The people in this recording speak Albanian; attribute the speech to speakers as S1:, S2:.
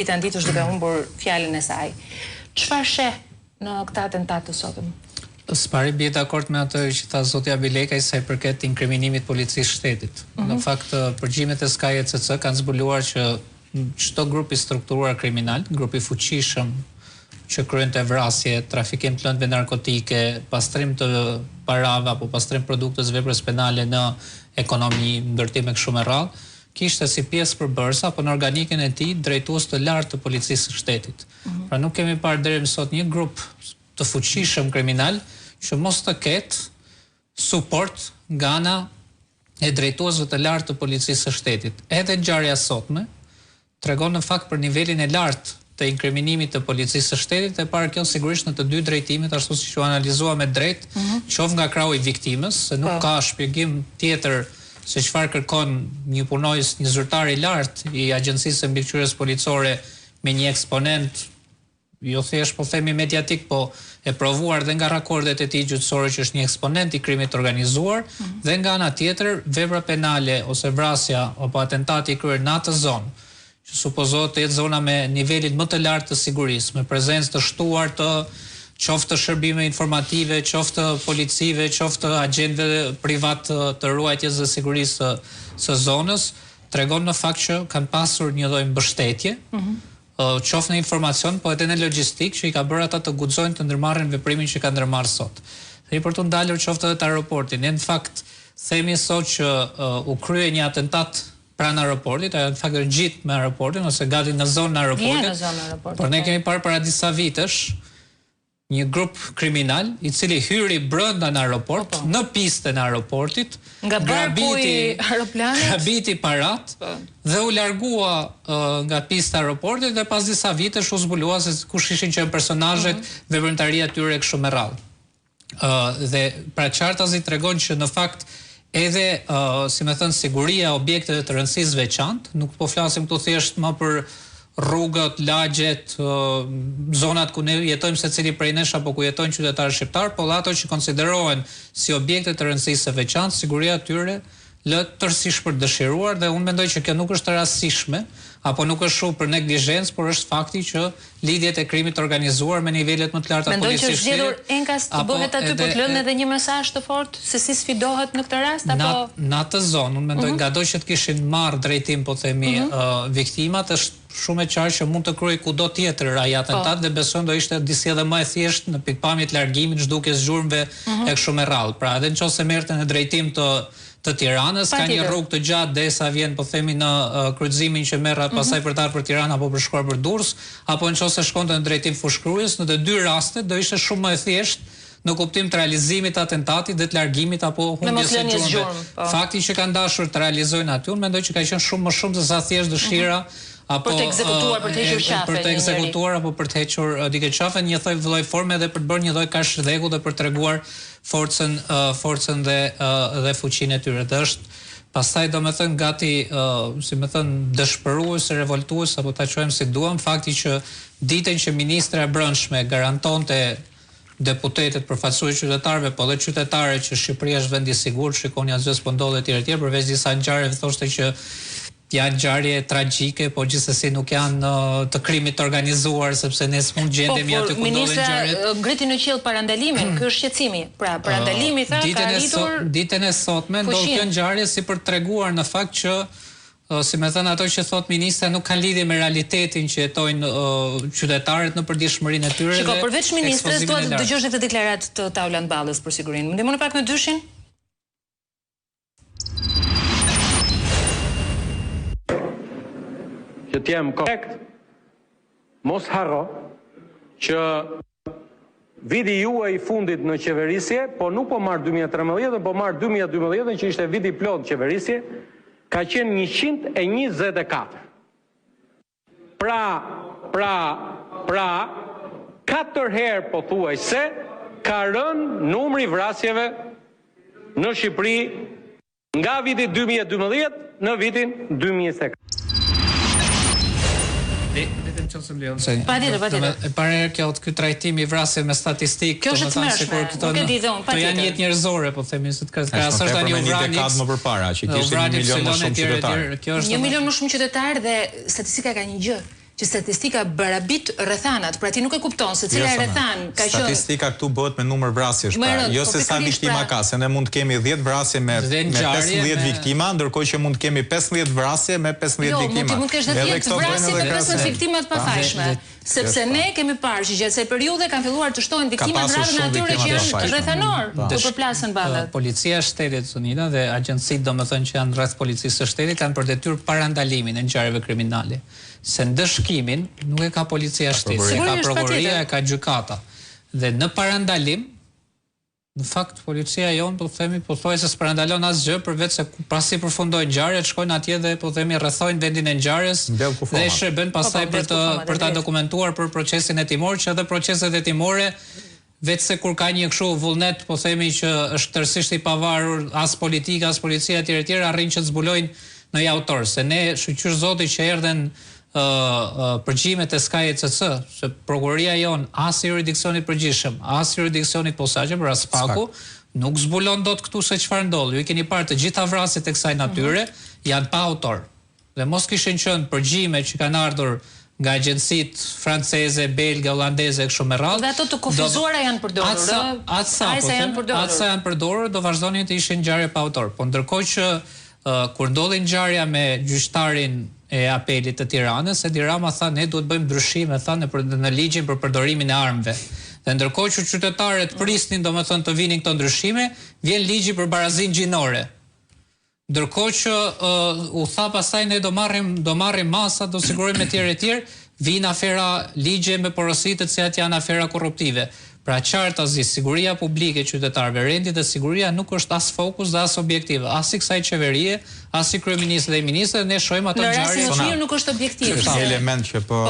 S1: Tandit është duke humbur fjalën e saj. Çfarë sheh në këtë atentat të sotëm?
S2: S'pari bie dakord me atë që tha zotja Bilekaj sa i përket inkriminimit policisë shtetit. Në fakt, përgjimet e Sky ECC kanë zbuluar që çdo grup i strukturuar kriminal, grup i fuqishëm që kryente vrasje, trafikim të lëndëve narkotike, pastrim të parave apo pastrim produktës veprës penale në ekonomi, ndërtime kështu me radhë, kishte si pjesë përbërëse apo në organikën e tij drejtues të lartë të policisë së shtetit. Pra nuk kemi parë deri më sot një grup të fuqishëm kriminal që mos të ketë suport nga ana e drejtuesve të lartë të policisë së shtetit. Edhe ngjarja sotme tregon në fakt për nivelin e lartë të inkriminimit të policisë së shtetit, e parë kjo sigurisht në të dy drejtimet, ashtu siç u analizua me drejt, qoftë nga krahu i viktimës, se nuk ka shpjegim tjetër se çfarë kërkon një punojës, një zyrtar i lartë i Agjencisë së Mbikëqyrjes Policore me një eksponent, jo thjesht po themi mediatik, po e provuar dhe nga rakordet e tij gjyqësore që është një eksponent i krimit organizuar, dhe nga ana tjetër vepra penale ose vrasja apo atentati i kryer në atë zonë, që supozohet të jetë zona me nivelin më të lartë të sigurisë, me prezencë të shtuar të qoftë shërbime informative, qoftë policive, qoftë agjentëve privat të ruajtjes dhe sigurisë së zonës, tregon në fakt që kanë pasur një lloj mbështetje, qoftë në informacion, po edhe në logjistik, që i ka bërë ata të guxojnë të ndërmarrin veprimin që kanë ndërmarrë sot. Dhe për të ndalur qoftë edhe të aeroportin, ne në fakt themi sot që u krye një atentat pranë aeroportit, ajo në fakt është gjithë me aeroportin ose gati në zonën e aeroportit. Por ne kemi parë para disa vitesh një grup kriminal i cili hyri brenda në aeroport, në pistën e aeroportit, grabiti parat dhe u largua nga pista e aeroportit dhe pas disa vitesh u zbulua se kush ishin që personazhet, veprimtaria e tyre kështu me radhë. Dhe pra qartazi tregon që në fakt edhe, si me thënë, siguria e objekteve të rëndësisë veçantë, nuk po flasim këtu thjesht më për rrugët, lagjet, zonat ku ne jetojmë secili prej nesh apo ku jetojnë qytetarë shqiptar, po ato që konsiderohen si objekte të rëndësisë së veçantë, siguria e tyre lë tërësisht për dëshiruar, dhe unë mendoj që kjo nuk është e rastësishme, apo nuk është shumë për neglizhencë, por është fakti që lidhjet e krimit organizuar me nivelet më të larta policisë.
S1: Mendoj që është zgjedhur enkas të bëhet aty, po të lënë edhe një mesazh të fortë se si sfidohet në këtë rast, apo
S2: në atë zonë, unë mendoj ngado që të kishin marrë drejtim, po themi, viktimat, është shumë e qartë që mund të kryej kudo tjetër ai atentat, dhe besojmë do ishte disi edhe më e thjeshtë në pikpamje të largimit, zhdukjes zhurmëve e kështu me radhë. Pra, edhe nëse merrten në drejtim të Tiranës, ka një rrugë të gjatë derisa vjen, po themi, në kryqëzimin që merr pasaj për të ardhur për Tiranë apo për shkuar për Durrës, apo nëse shkonte në drejtim Fushkryes, në të dy rastet do ishte shumë më e thjeshtë në kuptim të realizimit të atentatit dhe të largimit apo humbjes së gjurmëve. Fakti që kanë dashur të realizojnë aty, unë mendoj që ka qenë shumë më shumë se sa thjesht dëshira apo
S1: për të ekzekutuar, për të hequr qafën.
S2: Për të ekzekutuar apo për të hequr dikë qafën, një lloj forme dhe për të bërë një lloj kashrdhegu dhe për treguar forcën dhe fuqinë e tyre. Dhe është pastaj domethënë gati, si më thën, dëshpërues, revoltues apo ta quajmë si duam, fakti që ditën që ministra e Brendshme garantonte deputetët, përfaqësues qytetarëve, po dhe qytetarët që Shqipëria është vend i sigurt, shikoni asgjë po ndodhet etj, përveç disa ngjarjeve thoshte që janë ngjarje tragjike, po gjithsesi nuk janë të krimit organizuar, sepse ne s'mund gjendemi aty ku ndodhen ngjarjet.
S1: Ministra ngriti në qiell parandalimin, ky është shqetësimi. Pra, parandalimi tha ka arritur
S2: ditën e sotme ndodh kjo ngjarje si për treguar në fakt që, si më thënë, ato që thot ministra nuk kanë lidhje me realitetin që jetojnë qytetarët në përditshmërinë e tyre.
S1: Shiko, përveç ministres, dua të dëgjosh këtë deklaratë të Taulant Ballës për sigurinë. Më ndihmoni pak në dyshin?
S3: Që t'jem korrekt, mos harro që viti juaj i fundit në qeverisje, po nuk po marrë 2013, po marrë 2012, që ishte viti plot qeverisje, ka qenë 124. Pra, 4 herë po thuaj se ka rënë numri vrasjeve në Shqipëri nga viti 2012 në vitin 2020.
S1: Patjetër.
S2: E para kjo ky trajtim i vrasjeve me statistikë,
S1: kjo është tmerrshme. Nuk e di dhon, patjetër.
S2: Janë jetë njerëzore, po themi, se të krahasosh tani
S4: Uvranix. Një dekadë më përpara, që kishte 1 milion më shumë qytetarë.
S1: 1 milion më shumë qytetarë, dhe statistika ka një gjë, që statistika barabit rrethanat, pra ti nuk e kupton se cila rrethan ka qenë.
S4: Statistika këtu bëhet me numër vrasjesh, pra, jo se sa viktima ka, se ne mund të kemi 10 vrasje me 15 viktima, ndërkohë që mund të kemi 15 vrasje me 15 viktima.
S1: Jo, mund të kesh 10 vrasje me 15 viktima të pafajshme. Sepse ne kemi parë që gjatë kësaj periudhe kanë filluar të shtohen viktima të rrallë në atyre që janë rrethanor, ku përplasen ballat.
S2: Policia e Shtetit Unida dhe agjencitë domethënë që janë rreth policisë së shtetit kanë për detyrë parandalimin e ngjarjeve kriminale. Se ndëshkimin nuk e ka policia e shtetit, e ka prokuroria, e ka gjykata. Dhe në parandalim, në fakt policia jonë po themi pothuajse s'parandalon asgjë përveç se pasi përfundojnë ngjarjet, shkojnë atje dhe po themi rrethojnë vendin e ngjarjes dhe e shërbën pastaj për ta dokumentuar për procesin hetimor, që edhe proceset hetimore vetë se kur ka një kështu vullnet, po themi që është tërësisht i pavarur as politika, as policia etj. Arrin që të zbulojnë në autor, se ne shqyr zoti që erdhen përgjimet e SKJCC, se prokuroria jon as jurisdiksionit përgjithshëm, as jurisdiksionit posaçëm, pra SPAK-u, nuk zbulon dot këtu se çfarë ndodhi. Ju keni parë të gjitha vrasjet e kësaj natyre janë pa autor. Dhe mos kishin qenë përgjime që kanë ardhur nga agjencitë franceze, belge, holandeze kështu me radhë.
S1: Dhe ato të kufizuara janë përdorur.
S2: Atësa janë përdorur, do vazhdonin të ishin ngjarje pa autor. Po ndërkohë që kur ndodhi ngjarja me gjyqtarin e apelit të Tiranës, Edi Rama tha ne duhet bëjmë ndryshime, tha në ligjin për përdorimin e armëve. Dhe ndërkohë që qytetarët prisnin domethënë të vinin këto ndryshime, vjen ligji për barazinë gjinore. Ndërkohë që u tha pastaj ne do marrim masa, do sigurojmë etj. Vin afera ligje me porositë të cilat janë afera korruptive. Pra qartazi, siguria publike qytetarëve, rendi dhe siguria nuk është as fokus dhe as objektive, as i kësaj qeverie, as i kryeministrit dhe i ministrit, ne shohim ato ngjarje.
S1: Në rastin e nuk është objektiv.
S4: Është element që po